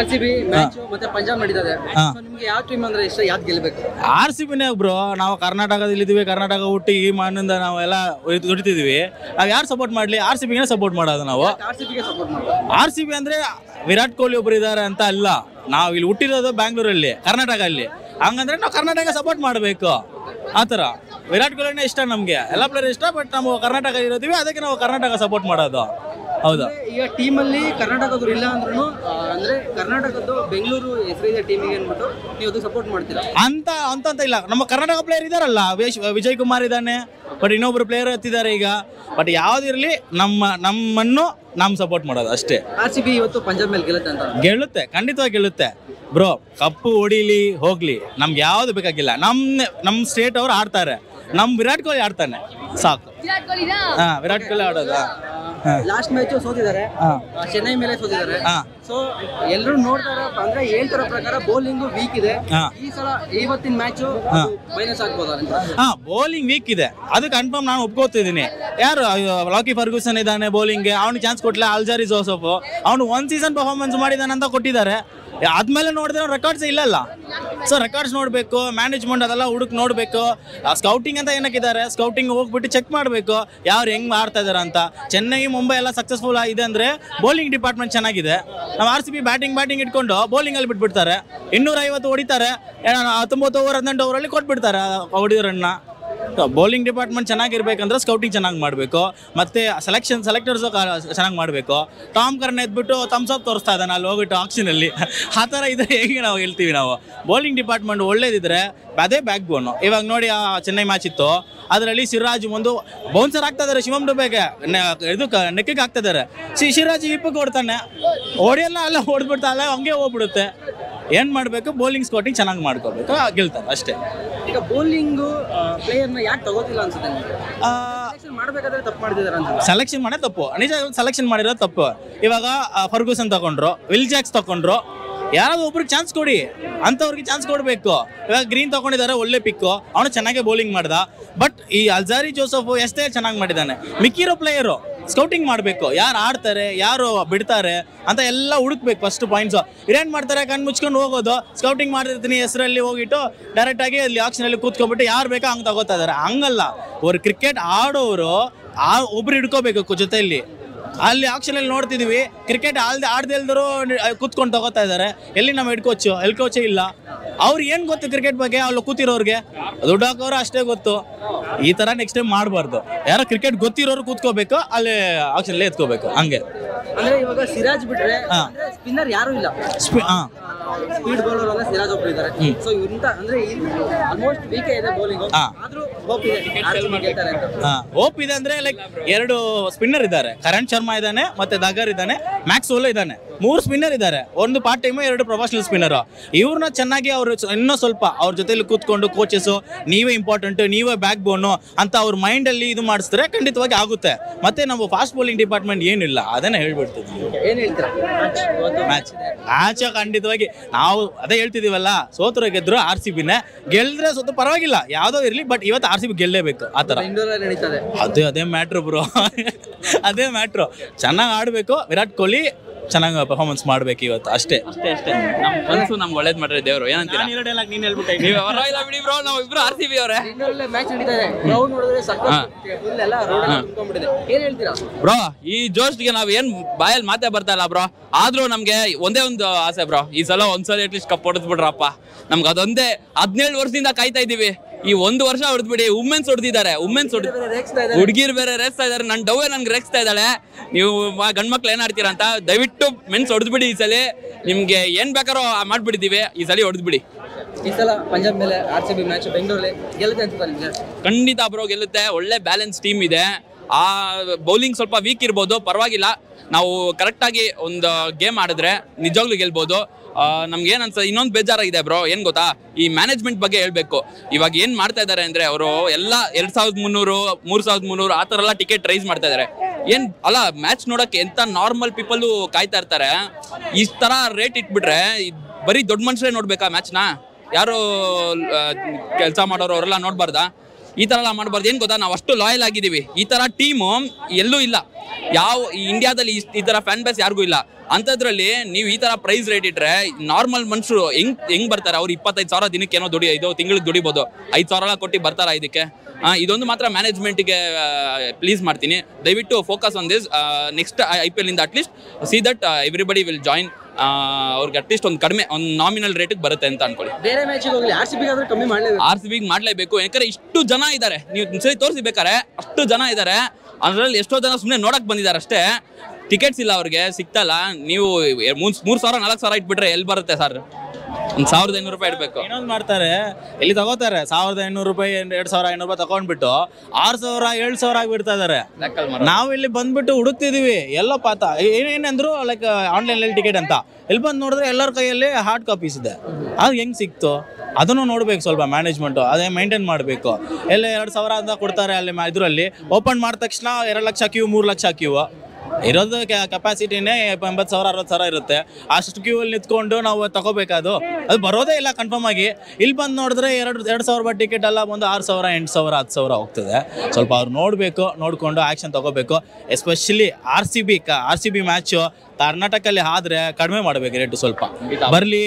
RCB match ಮತ್ತೆ ಪಂಜಾಬ್ ನಡೀತದೆ. ನಿಮಗೆ ಯಾವ ಟೀಮ್ ಅಂದ್ರೆ ಇಷ್ಟ, ಯಾವ್ದು ಗೆಲ್ಲಬೇಕು? RCBನೇ ಬ್ರೋ. ನಾವು ಕರ್ನಾಟಕದಲ್ಲಿದ್ದೀವಿ, ಕರ್ನಾಟಕ ಹುಟ್ಟಿ ಈ ಮಣ್ಣಿಂದ ನಾವೆಲ್ಲ ದುಡಿತಿದ್ವಿ. ನಾವು ಯಾರು ಸಪೋರ್ಟ್ ಮಾಡಲಿ? RCBಗೆ ಸಪೋರ್ಟ್ ಮಾಡೋದು ನಾವು. RCBಗೆ ಸಪೋರ್ಟ್ ಮಾಡೋದು. RCB ಅಂದ್ರೆ ವಿರಾಟ್ ಕೊಹ್ಲಿ ಒಬ್ರು ಇದ್ದಾರೆ ಅಂತ ಅಲ್ಲ. ನಾವು ಇಲ್ಲಿ ಹುಟ್ಟಿರೋದು ಬ್ಯಾಂಗ್ಳೂರಲ್ಲಿ, ಕರ್ನಾಟಕ ಅಲ್ಲಿ. ಹಂಗಂದ್ರೆ ನಾವು ಕರ್ನಾಟಕ ಸಪೋರ್ಟ್ ಮಾಡಬೇಕು. ಆ ಥರ ವಿರಾಟ್ ಕೊಹ್ಲಿನೇ ಇಷ್ಟ ನಮಗೆ, ಎಲ್ಲ ಪ್ಲೇಯರ್ ಇಷ್ಟ. ಬಟ್ ನಾವು ಕರ್ನಾಟಕ ಇರೋದಿವಿ, ಅದಕ್ಕೆ ನಾವು ಕರ್ನಾಟಕ ಸಪೋರ್ಟ್ ಮಾಡೋದು. ಹೌದಾ? ಈಗ ಟೀಮಲ್ಲಿ ಕರ್ನಾಟಕದವ್ರು ಇಲ್ಲ ಅಂದ್ರೂ ಅಂದ್ರೆ ಕರ್ನಾಟಕದ್ದು ಬೆಂಗಳೂರು ಹೆಸರಿದೆ ಟೀಮಿಗೆ ಅಂದ್ಬಿಟ್ಟು ನೀವು ಅದು ಸಪೋರ್ಟ್ ಮಾಡ್ತೀರಾ? ಅಂತ ಇಲ್ಲ. ನಮ್ಮ ಕರ್ನಾಟಕ ಪ್ಲೇಯರ್ ಇದಾರಲ್ಲ, ವಿಜಯ್ ಕುಮಾರ್ ಇದ್ದಾನೆ, ಬಟ್ ಇನ್ನೊಬ್ರು ಪ್ಲೇಯರ್ ಎತ್ತಿದ್ದಾರೆ ಈಗ. ಬಟ್ ಯಾವ್ದಿರಲಿ ನಮ್ಮನ್ನು ನಾವು ಸಪೋರ್ಟ್ ಮಾಡೋದು ಅಷ್ಟೇ. RCB ಇವತ್ತು ಪಂಜಾಬ್ ಮೇಲೆ ಗೆಲ್ಲುತ್ತೆ ಅಂತ? ಗೆಲ್ಲುತ್ತೆ, ಖಂಡಿತವಾಗಿ ಗೆಲ್ಲುತ್ತೆ ಬ್ರೋ. ಕಪ್ಪು ಹೊಡಿಲಿ ಹೋಗ್ಲಿ, ನಮ್ಗೆ ಯಾವ್ದು ಬೇಕಾಗಿಲ್ಲ. ನಮ್ಮ ಸ್ಟೇಟ್ ಅವ್ರು ಆಡ್ತಾರೆ, ನಮ್ ವಿರಾಟ್ ಕೊಹ್ಲಿ ಆಡ್ತಾನೆ ಸಾಕು. ವಿರಾಟ್ ಕೊಹ್ಲಿ ಆಡೋದು. ಲಾಸ್ಟ್ ಮ್ಯಾಚ್ ಸೋತಿದ್ದಾರೆ, ಚೆನ್ನೈ ಮೇಲೆ ಸೋತಿದ್ದಾರೆ. ಸೊ ಎಲ್ಲರೂ ನೋಡ್ತಾರ ಅಂದ್ರೆ ಹೇಳ್ತಾರ ಪ್ರಕಾರ ಬೌಲಿಂಗ್ ವೀಕ್ ಇದೆ. ಈ ಸಲ ಇವತ್ತಿನ ಮ್ಯಾಚ್ ಮೈನಸ್ ಆಗ್ಬೋದಾ? ಬೌಲಿಂಗ್ ವೀಕ್ ಇದೆ, ಅದು ಕನ್ಫರ್ಮ್ ನಾನು ಒಪ್ಕೋತಿದ್ದೀನಿ. ಯಾರು ಲಾಕಿ ಫರ್ಗೂಸನ್ ಇದ್ದಾನೆ ಬೌಲಿಂಗ್ಗೆ, ಅವ್ನಿಗೆ ಚಾನ್ಸ್ ಕೊಟ್ಲೆ. ಅಲ್ಜಾರಿ ಜೋಸಫ್ ಅವನು 1 ಸೀಸನ್ ಪರ್ಫಾರ್ಮೆನ್ಸ್ ಮಾಡಿದಾನೆ ಅಂತ ಕೊಟ್ಟಿದ್ದಾರೆ. ಆದ್ಮೇಲೆ ನೋಡಿದ್ರೆ ರೆಕಾರ್ಡ್ಸ್ ಇಲ್ಲಲ್ಲ. ಸೊ ರೆಕಾರ್ಡ್ಸ್ ನೋಡಬೇಕು, ಮ್ಯಾನೇಜ್ಮೆಂಟ್ ಅದೆಲ್ಲ ಹುಡುಕ್ ನೋಡಬೇಕು. ಸ್ಕೌಟಿಂಗ್ ಅಂತ ಏನಕ್ಕಿದ್ದಾರೆ, ಸ್ಕೌಟಿಂಗ್ ಹೋಗ್ಬಿಟ್ಟು ಚೆಕ್ ಮಾಡಬೇಕು ಯಾರು ಹೆಂಗ್ ಆಡ್ತಾ ಇದಾರೆ ಅಂತ. ಚೆನ್ನೈ ಮುಂಬೈ ಎಲ್ಲ ಸಕ್ಸಸ್ಫುಲ್ ಆಗಿದೆ ಅಂದ್ರೆ ಬೌಲಿಂಗ್ ಡಿಪಾರ್ಟ್ಮೆಂಟ್ ಚೆನ್ನಾಗಿದೆ. ನಾವು RCB ಬ್ಯಾಟಿಂಗ್ ಇಟ್ಕೊಂಡು ಬೌಲಿಂಗ್ ಅಲ್ಲಿ ಬಿಟ್ಬಿಡ್ತಾರೆ. 250 ಹೊಡಿತಾರೆ, 19 ಓವರ್ 18 ಓವರಲ್ಲಿ ಕೊಟ್ಬಿಡ್ತಾರೆ ಹೊಡಿಯೋರನ್ನ. ಬೌಲಿಂಗ್ ಡಿಪಾರ್ಟ್ಮೆಂಟ್ ಚೆನ್ನಾಗಿರ್ಬೇಕಂದ್ರೆ ಸ್ಕೌಟಿಂಗ್ ಚೆನ್ನಾಗಿ ಮಾಡಬೇಕು, ಮತ್ತೆ ಸೆಲೆಕ್ಟರ್ಸ್ ಚೆನ್ನಾಗಿ ಮಾಡಬೇಕು. ಟಾಮ್ ಕರ್ನ್ ಎದ್ಬಿಟ್ಟು ಥಮ್ಸ್ ಅಪ್ ತೋರಿಸ್ತಾ ಇದ್ದಾನೆ ಅಲ್ಲಿ ಹೋಗ್ಬಿಟ್ಟು ಆಕ್ಷನಲ್ಲಿ. ಆ ಥರ ಇದ್ರೆ ಹೇಗೆ ನಾವು ಹೇಳ್ತೀವಿ? ನಾವು ಬೌಲಿಂಗ್ ಡಿಪಾರ್ಟ್ಮೆಂಟ್ ಒಳ್ಳೇದಿದ್ರೆ ಅದೇ ಬ್ಯಾಕ್ ಬೋನು. ಇವಾಗ ನೋಡಿ ಆ ಚೆನ್ನೈ ಮ್ಯಾಚ್ ಇತ್ತು, ಅದರಲ್ಲಿ ಸಿರಾಜ್ ಒಂದು ಬೌನ್ಸರ್ ಆಗ್ತಾ ಇದಾರೆ, ಶಿವಮ್ ಡುಬೆಗೆ ನೆಕ್ಕಿಗೆ ಆಗ್ತಾ ಇದಾರೆ. ಸಿರಾಜ್ ಹಿಪ್ಪಕ್ಕೆ ಹೊಡ್ತಾನೆ, ಹೊಡಿಯಲ್ಲ, ಅಲ್ಲ ಹೊಡೆದ್ಬಿಡ್ತಾ, ಅಲ್ಲ ಹಂಗೆ ಹೋಗ್ಬಿಡುತ್ತೆ. ಏನ್ ಮಾಡಬೇಕು? ಬೌಲಿಂಗ್ ಸ್ಕೋಟಿಂಗ್ ಚೆನ್ನಾಗಿ ಮಾಡ್ಕೋಬೇಕು, ಗೆಲ್ತಾರೆ ಅಷ್ಟೇ. ಈಗ ಬೌಲಿಂಗ್ ಪ್ಲೇಯರ್ನ ಯಾಕೆ ತಗೋತಿಲ್ಲ ಅನ್ಸುತ್ತೆ? ಮಾಡಬೇಕಾದ್ರೆ ತಪ್ಪು ಮಾಡಿದಾರೆ ಅಂತ. ಸೆಲೆಕ್ಷನ್ ಮಾಡೇ ತಪ್ಪು, ನಿಜ ಸೆಲೆಕ್ಷನ್ ಮಾಡಿರೋದು ತಪ್ಪು. ಇವಾಗ ಫರ್ಗೂಸನ್ ತಗೊಂಡ್ರು, ವಿಲ್ ಜಾಕ್ಸ್ ತಗೊಂಡ್ರು, ಯಾರಾದ್ರೂ ಒಬ್ರಿಗೆ ಚಾನ್ಸ್ ಕೊಡಿ, ಅಂತವ್ರಿಗೆ ಚಾನ್ಸ್ ಕೊಡಬೇಕು. ಇವಾಗ ಗ್ರೀನ್ ತಗೊಂಡಿದ್ದಾರೆ, ಒಳ್ಳೆ ಪಿಕ್ಕು, ಅವನು ಚೆನ್ನಾಗೇ ಬೌಲಿಂಗ್ ಮಾಡ್ದ. ಬಟ್ ಈ ಅಲ್ಜಾರಿ ಜೋಸಫ್ ಎಷ್ಟೇ ಚೆನ್ನಾಗಿ ಮಾಡಿದ್ದಾನೆ. ಮಿಕ್ಕಿರೋ ಪ್ಲೇಯರು ಸ್ಕೌಟಿಂಗ್ ಮಾಡಬೇಕು, ಯಾರು ಆಡ್ತಾರೆ ಯಾರು ಬಿಡ್ತಾರೆ ಅಂತ ಎಲ್ಲ ಹುಡುಕ್ಬೇಕು. ಫಸ್ಟ್ ಪಾಯಿಂಟ್ಸು ಇರೇನು ಮಾಡ್ತಾರೆ, ಕಣ್ಣು ಮುಚ್ಕೊಂಡು ಹೋಗೋದು. ಸ್ಕೌಟಿಂಗ್ ಮಾಡಿರ್ತೀನಿ ಹೆಸರಲ್ಲಿ ಹೋಗಿಟ್ಟು ಡೈರೆಕ್ಟಾಗಿ ಅಲ್ಲಿ ಆಕ್ಷನಲ್ಲಿ ಕೂತ್ಕೊಂಡ್ಬಿಟ್ಟು ಯಾರು ಬೇಕೋ ಹಂಗೆ ತಗೋತಾ ಇದ್ದಾರೆ. ಹಂಗಲ್ಲ, ಅವ್ರು ಕ್ರಿಕೆಟ್ ಆಡೋರು ಒಬ್ರು ಹಿಡ್ಕೋಬೇಕು ಜೊತೆಯಲ್ಲಿ. ಅಲ್ಲಿ ಆಕ್ಷನಲ್ಲಿ ನೋಡ್ತಿದ್ವಿ, ಕ್ರಿಕೆಟ್ ಆಡದೆ ಇಲ್ದರು ಕೂತ್ಕೊಂಡು ತಗೋತಾ ಇದ್ದಾರೆ. ಎಲ್ಲಿ ನಮ್ಮ ಹೆಡ್ ಕೋಚೇ ಇಲ್ಲ. ಅವ್ರಿಗೆ ಏನು ಗೊತ್ತು ಕ್ರಿಕೆಟ್ ಬಗ್ಗೆ? ಅಲ್ಲಿ ಕೂತಿರೋರಿಗೆ ದುಡ್ಡು ಹಾಕೋರು ಅಷ್ಟೇ ಗೊತ್ತು. ಈ ಥರ ನೆಕ್ಸ್ಟ್ ಟೈಮ್ ಮಾಡಬಾರ್ದು. ಯಾರೋ ಕ್ರಿಕೆಟ್ ಗೊತ್ತಿರೋರು ಕೂತ್ಕೋಬೇಕು, ಅಲ್ಲಿ ಆಕ್ಷನಲ್ಲಿ ಎತ್ಕೋಬೇಕು. ಹಂಗೆ ಅಂದ್ರೆ ಇವಾಗ ಸಿರಾಜ್ ಬಿಟ್ರೆ ಸ್ಪಿನ್ನರ್ ಯಾರು ಇಲ್ಲ. ಸ್ಪೀಡ್ ಬೌಲರ್ ಅಂದ್ರೆ ಸಿರಾಜ್ ಒಬ್ರು ಇದ್ದಾರೆ. ಸೊ ಇಂತ ಅಂದ್ರೆ ಆಲ್ಮೋಸ್ಟ್ ವೀಕ್ ಇದೆ ಬೌಲಿಂಗ್, ಆದ್ರೂ ಹೋಪ್ ಇದೆ. ಹೋಪ್ ಇದೆ ಅಂದ್ರೆ ಲೈಕ್ 2 ಸ್ಪಿನ್ನರ್ ಇದ್ದಾರೆ, ಕರಣ್ ಶರ್ಮಾ ಇದ್ದಾನೆ, ಮತ್ತೆ ದಗರ್ ಇದ್ದಾನೆ, ಮ್ಯಾಕ್ಸ್ವೆಲ್ ಇದ್ದಾನೆ. 3 ಸ್ಪಿನ್ನರ್ ಇದ್ದಾರೆ, ಒಂದು ಪಾರ್ಟ್ ಟೈಮ್, 2 ಪ್ರೊಫೆಷನಲ್ ಸ್ಪಿನ್ನರ್. ಇವ್ರನ್ನ ಚೆನ್ನಾಗಿ ಅವರು ಇನ್ನೂ ಸ್ವಲ್ಪ ಅವ್ರ ಜೊತೆಲಿ ಕೂತ್ಕೊಂಡು ಕೋಚಸ್ ನೀವೇ ಇಂಪಾರ್ಟೆಂಟ್, ನೀವೇ ಬ್ಯಾಕ್ ಬೋನು ಅಂತ ಅವ್ರ ಮೈಂಡ್ ಅಲ್ಲಿ ಇದು ಮಾಡಿಸಿದ್ರೆ ಖಂಡಿತವಾಗಿ ಆಗುತ್ತೆ. ಮತ್ತೆ ನಾವು ಫಾಸ್ಟ್ ಬೌಲಿಂಗ್ ಡಿಪಾರ್ಟ್ಮೆಂಟ್ ಏನಿಲ್ಲ, ಅದನ್ನ ಹೇಳ್ಬಿಡ್ತೀವಿ. ಏನ್ ಹೇಳ್ತೀರಾ? ಮ್ಯಾಚ್ ಖಂಡಿತವಾಗಿ ನಾವು ಅದೇ ಹೇಳ್ತಿದೀವಲ್ಲ, ಸೋತರು ಗೆದ್ರು RCBನೇ, ಗೆಲ್ದ್ರೆ ಸೋತು ಪರವಾಗಿಲ್ಲ, ಯಾವ್ದೋ ಇರ್ಲಿ, ಬಟ್ ಇವತ್ತು RCB ಗೆಲ್ಲೇಬೇಕು. ಆ ತರ ಅದೇ ಮ್ಯಾಟ್ರು ಬ್ರೋ. ಅದೇ ಮ್ಯಾಟ್ರು. ಚೆನ್ನಾಗಿ ಆಡ್ಬೇಕು, ವಿರಾಟ್ ಕೊಹ್ಲಿ ಚೆನ್ನಾಗಿ ಪರ್ಫಾರ್ಮೆನ್ಸ್ ಮಾಡ್ಬೇಕು ಇವತ್ತು, ಅಷ್ಟೇ. ಮನಸ್ಸು ನಮ್ಗೆ ಒಳ್ಳೇದ್ ಮಾಡ್ರೆ ದೇವ್ರು. ಏನಂತೀರಾ? ನೀನ್ ಹೇಳ್ಬಿಟ್ಟೆ. ಬಿಡಿ ಬ್ರೋ, ನಾವು ಇಬ್ರು RCB ಅವರೇ. ಬ್ರೋ, ಈ ಜೋಶ್ಗೆ ನಾವ್ ಏನ್ ಬಾಯಲ್ಲಿ ಮಾತೇ ಬರ್ತಾ ಇಲ್ಲ ಬ್ರೋ. ಆದ್ರೂ ನಮ್ಗೆ ಒಂದೇ ಒಂದು ಆಸೆ ಬ್ರೋ, ಈ ಸಲ ಒಂದ್ಸಲ ಅಟ್ಲೀಸ್ಟ್ ಕಪ್ ಹೊಡೆದ್ಬಿಡ್ರಪ್ಪ. ನಮ್ಗೆ ಅದೊಂದೇ 17 ವರ್ಷದಿಂದ ಕಾಯ್ತಾ ಇದೀವಿ. ಈ 1 ವರ್ಷ ಹೊಡೆದ್ಬಿಡಿ. ವುಮೆನ್ಸ್ ಹೊಡೆದಿದ್ದಾರೆ, ಹುಡುಗಿರ್ ಬೇರೆ ರೇಸ್ತಾ ಇದಾರೆ. ನನ್ ಡವ್ವೆ ನನ್ಗೆ ರೇಗಿಸ್ತಾ ಇದ್ದಾಳೆ, ನೀವು ಗಂಡ್ಮಕ್ಳು ಏನ್ ಆಡ್ತೀರಾ ಅಂತ. ದಯವಿಟ್ಟು ಮೆನ್ಸ್ ಹೊಡೆದ್ಬಿಡಿ. ಈ ಸಲ ನಿಮ್ಗೆ ಏನ್ ಬೇಕಾರೋ ಮಾಡ್ಬಿಡ್ತೀವಿ, ಈ ಸಲ ಹೊಡೆದ್ಬಿಡಿ. ಈ ಸಲ ಪಂಜಾಬ್ ಮೇಲೆ RCB ಮ್ಯಾಚ್ ಬೆಂಗಳೂರಲ್ಲಿ ಗೆಲ್ಲುತ್ತೆ ಅನ್ಸುತ್ತಾ ನಿಮ್ಗೆ? ಖಂಡಿತ ಬ್ರೋ ಗೆಲ್ಲುತ್ತೆ. ಒಳ್ಳೆ ಬ್ಯಾಲೆನ್ಸ್ ಟೀಮ್ ಇದೆ. ಆ ಬೌಲಿಂಗ್ ಸ್ವಲ್ಪ ವೀಕ್ ಇರ್ಬೋದು, ಪರವಾಗಿಲ್ಲ. ನಾವು ಕರೆಕ್ಟಾಗಿ ಒಂದು ಗೇಮ್ ಆಡಿದ್ರೆ ನಿಜವಾಗ್ಲೂ ಗೆಲ್ಬೋದು. ನಮ್ಗೆ ಏನ್ ಅನ್ಸ ಇನ್ನೊಂದು ಬೇಜಾರಾಗಿದೆ ಬ್ರೋ, ಏನ್ ಗೊತ್ತಾ, ಈ ಮ್ಯಾನೇಜ್ಮೆಂಟ್ ಬಗ್ಗೆ ಹೇಳ್ಬೇಕು. ಇವಾಗ ಏನ್ ಮಾಡ್ತಾ ಇದಾರೆ ಅಂದ್ರೆ ಅವರು ಎಲ್ಲ 2300 3300 ಆ ತರ ಎಲ್ಲ ಟಿಕೆಟ್ ರೈಸ್ ಮಾಡ್ತಾ ಇದಾರೆ. ಏನ್ ಅಲ್ಲ, ಮ್ಯಾಚ್ ನೋಡಕ್ಕೆ ಎಂತ ನಾರ್ಮಲ್ ಪೀಪಲ್ ಕಾಯ್ತಾ ಇರ್ತಾರೆ. ಈ ತರ ರೇಟ್ ಇಟ್ಬಿಟ್ರೆ ಬರೀ ದೊಡ್ಡ ಮನುಷ್ಯರೇ ನೋಡ್ಬೇಕಾ ಮ್ಯಾಚ್ನ? ಯಾರು ಕೆಲಸ ಮಾಡೋರು ಅವರೆಲ್ಲ ನೋಡ್ಬಾರ್ದಾ? ಈ ತರ ಎಲ್ಲ ಮಾಡಬಾರ್ದು. ಏನ್ ಗೊತ್ತಾ, ನಾವು ಅಷ್ಟು ಲಾಯಲ್ ಆಗಿದ್ದೀವಿ. ಈ ತರ ಟೀಮು ಎಲ್ಲೂ ಇಲ್ಲ. ಯಾವ ಇಂಡಿಯಾದಲ್ಲಿ ಈ ತರ ಫ್ಯಾನ್ ಬೇಸ್ ಯಾರಿಗೂ ಇಲ್ಲ. ಅಂಥದ್ರಲ್ಲಿ ನೀವು ಈ ತರ ಪ್ರೈಸ್ ರೇಟ್ ಇಟ್ರೆ ನಾರ್ಮಲ್ ಮನುಷ್ಯರು ಹೆಂಗ್ ಬರ್ತಾರೆ? ಅವ್ರು 25,000 ದಿನಕ್ಕೆ ಏನೋ ದುಡಿಯೋದು, ತಿಂಗಳಿಗೆ ದುಡಿಬೋದು, 5,000 ಕೊಟ್ಟು ಬರ್ತಾರ ಇದಕ್ಕೆ? ಇದೊಂದು ಮಾತ್ರ ಮ್ಯಾನೇಜ್ಮೆಂಟ್ಗೆ ಪ್ಲೀಸ್ ಮಾಡ್ತೀನಿ, ದಯವಿಟ್ಟು focus on this. Next IPL ಇಂದ at least see that everybody will join. ಅವ್ರಿಗೆ ಅಟ್ಲೀಸ್ಟ್ ಒಂದು ಕಡಿಮೆ ಒಂದು ನಾಮಿನಲ್ ರೇಟಿಗೆ ಬರುತ್ತೆ ಅಂತ ಅನ್ಕೊಳ್ಳಿ. ಬೇರೆ ಮ್ಯಾಚಿಗೆ ಹೋಗಲಿ, RCB ಕಮ್ಮಿ ಮಾಡಲೇಬೇಕು. RCB ಮಾಡಲೇಬೇಕು, ಯಾಕಂದ್ರೆ ಇಷ್ಟು ಜನ ಇದ್ದಾರೆ. ನೀವು ಸರಿ ತೋರಿಸ್ಬೇಕಾರೆ ಅಷ್ಟು ಜನ ಇದ್ದಾರೆ, ಅದರಲ್ಲಿ ಎಷ್ಟೋ ಜನ ಸುಮ್ಮನೆ ನೋಡಕ್ ಬಂದಿದ್ದಾರೆ ಅಷ್ಟೇ. ಟಿಕೆಟ್ಸ್ ಇಲ್ಲ ಅವ್ರಿಗೆ, ಸಿಗ್ತಲ್ಲ. ನೀವು 3,000 4,000 ಇಟ್ಬಿಟ್ರೆ ಎಲ್ಲಿ ಬರುತ್ತೆ ಸರ್? ಒಂದು 1,500 ರೂಪಾಯಿ ಇಡಬೇಕು. ಇನ್ನೊಂದು ಮಾಡ್ತಾರೆ, ಇಲ್ಲಿ ತಗೋತಾರೆ 1,500 ರೂಪಾಯಿ 2,500 ರೂಪಾಯಿ ತಗೊಂಡ್ಬಿಟ್ಟು 6,000 7,000 ಆಗಿಬಿಡ್ತಾ ಇದಾರೆ. ನಾವು ಇಲ್ಲಿ ಬಂದ್ಬಿಟ್ಟು ಹುಡುಕ್ತಿದೀವಿ ಎಲ್ಲ ಪಾತ ಏನೇನಂದ್ರು ಲೈಕ್ ಆನ್ಲೈನ್ ಟಿಕೆಟ್ ಅಂತ. ಇಲ್ಲಿ ಬಂದು ನೋಡಿದ್ರೆ ಎಲ್ಲರ ಕೈಯಲ್ಲಿ ಹಾರ್ಡ್ ಕಾಪೀಸ್ ಇದೆ. ಅದು ಹೆಂಗ್ ಸಿಕ್ತು ಅದನ್ನು ನೋಡ್ಬೇಕು ಸ್ವಲ್ಪ ಮ್ಯಾನೇಜ್ಮೆಂಟು, ಅದೇ ಮೇಂಟೈನ್ ಮಾಡಬೇಕು. ಎಲ್ಲ 2,000 ಅಂತ ಕೊಡ್ತಾರೆ ಅಲ್ಲಿ ಇದರಲ್ಲಿ. ಓಪನ್ ಮಾಡಿದ ತಕ್ಷಣ 2 ಲಕ್ಷ ಕ್ಯೂ 3 ಲಕ್ಷ ಕ್ಯೂ. ಇರೋದು ಕೆಪಾಸಿಟಿನೇ 80,000 60,000 ಇರುತ್ತೆ. ಅಷ್ಟು ಕ್ಯೂ ಅಲ್ಲಿ ನಿಂತ್ಕೊಂಡು ನಾವು ತಗೋಬೇಕಾದು, ಅದು ಬರೋದೇ ಇಲ್ಲ ಕನ್ಫರ್ಮ್ ಆಗಿ. ಇಲ್ಲಿ ಬಂದು ನೋಡಿದ್ರೆ 2,000 ರೂಪಾಯಿ ಟಿಕೆಟ್ ಎಲ್ಲ ಬಂದು 6,000 8,000 10,000 ಹೋಗ್ತದೆ. ಸ್ವಲ್ಪ ಅವ್ರು ನೋಡಬೇಕು, ನೋಡಿಕೊಂಡು ಆ್ಯಕ್ಷನ್ ತಗೋಬೇಕು. ಎಸ್ಪೆಷಲಿ RCB ಮ್ಯಾಚು ಕರ್ನಾಟಕಲ್ಲಿ ಆದ್ರೆ ಕಡಿಮೆ ಮಾಡಬೇಕು ರೇಟು ಸ್ವಲ್ಪ. ಬರಲಿ,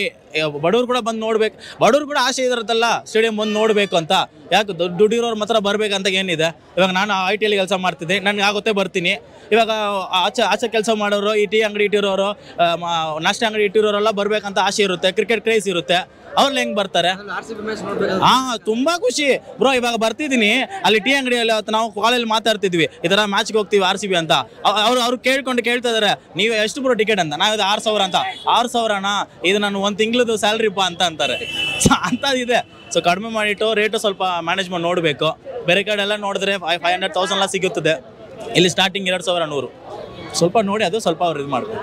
ಬಡವ್ರು ಕೂಡ ಬಂದು ನೋಡ್ಬೇಕು. ಬಡವ್ರು ಕೂಡ ಆಸೆ ಇದಿರುತ್ತಲ್ಲ ಸ್ಟೇಡಿಯಂ ಬಂದು ನೋಡಬೇಕು ಅಂತ. ಯಾಕೆ ದುಡ್ಡಿರೋರು ಮಾತ್ರ ಬರ್ಬೇಕಂತ ಏನಿದೆ? ಇವಾಗ ನಾನು ITL ಕೆಲಸ ಮಾಡ್ತಿದ್ದೆ, ನನಗೆ ಆಗುತ್ತೆ ಬರ್ತೀನಿ. ಇವಾಗ ಆಚೆ ಕೆಲಸ ಮಾಡೋರು, ಈ ಟೀ ಅಂಗಡಿ ಇಟ್ಟಿರೋರು, ನಾಷ್ಟ ಅಂಗಡಿ ಇಟ್ಟಿರೋರೆಲ್ಲ ಬರ್ಬೇಕಂತ ಆಸೆ ಇರುತ್ತೆ, ಕ್ರಿಕೆಟ್ ಕ್ರೇಜ್ ಇರುತ್ತೆ. ಅವ್ರಲ್ಲಿ ಹೆಂಗ್ ಬರ್ತಾರೆ? ತುಂಬಾ ಖುಷಿ ಬ್ರೋ. ಇವಾಗ ಬರ್ತಿದ್ದೀನಿ ಅಲ್ಲಿ ಟೀ ಅಂಗಡಿಯಲ್ಲಿ, ನಾವು ಕಾಲೇಜಲ್ಲಿ ಮಾತಾಡ್ತಿದ್ವಿ ಈ ತರ ಮ್ಯಾಚ್ಗೆ ಹೋಗ್ತೀವಿ RCB ಅಂತ. ಅವ್ರು ಕೇಳ್ತಾ ಇದಾರೆ, ನೀವು ಎಷ್ಟು ಬ್ರೋ ಟಿಕೆಟ್ ಅಂತ. ನಾವು 6,000 ಅಂತ. 6,000ನಾ? ಇದು ನಾನು 1 ತಿಂಗಳದು ಸ್ಯಾಲ್ರಿಪ್ಪ ಅಂತ ಅಂತಾರೆ. ಅಂಥದ್ದಿದೆ. ಸೊ ಕಡಿಮೆ ಮಾಡಿಟ್ಟು ರೇಟು ಸ್ವಲ್ಪ ಮ್ಯಾನೇಜ್ಮೆಂಟ್ ನೋಡಬೇಕು. ಬೇರೆ ಕಡೆ ಎಲ್ಲ ನೋಡಿದ್ರೆ 500 1000 ಎಲ್ಲ ಸಿಗುತ್ತದೆ. ಇಲ್ಲಿ ಸ್ಟಾರ್ಟಿಂಗ್ 2,100. ಸ್ವಲ್ಪ ನೋಡಿ, ಅದು ಸ್ವಲ್ಪ ಅವ್ರು ಇದು ಮಾಡ್ಬೇಕು.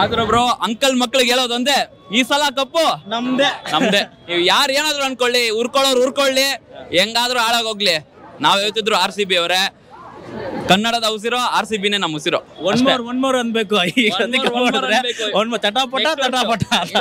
ಆದ್ರೆ ಬ್ರೋ ಅಂಕಲ್ ಮಕ್ಳಿಗೆ ಹೇಳೋದು ಒಂದೇ, ಈ ಸಲ ಕಪ್ಪು ನಮ್ದೇ. ನೀವು ಯಾರು ಏನಾದ್ರು ಅನ್ಕೊಳ್ಳಿ, ಉರ್ಕೊಳ್ಳಿ, ಹೆಂಗಾದ್ರೂ ಹಾಳಾಗೋಗ್ಲಿ. ನಾವ್ ಹೇಳ್ತಿದ್ರು RCB ಅವರೇ, ಕನ್ನಡದ ಉಸಿರೋ RCBನೇ ನಮ್ಮ ಉಸಿರೋ. ಒನ್ ಮೋರ್ ಅನ್ಬೇಕು. ಚಟಾಪಟ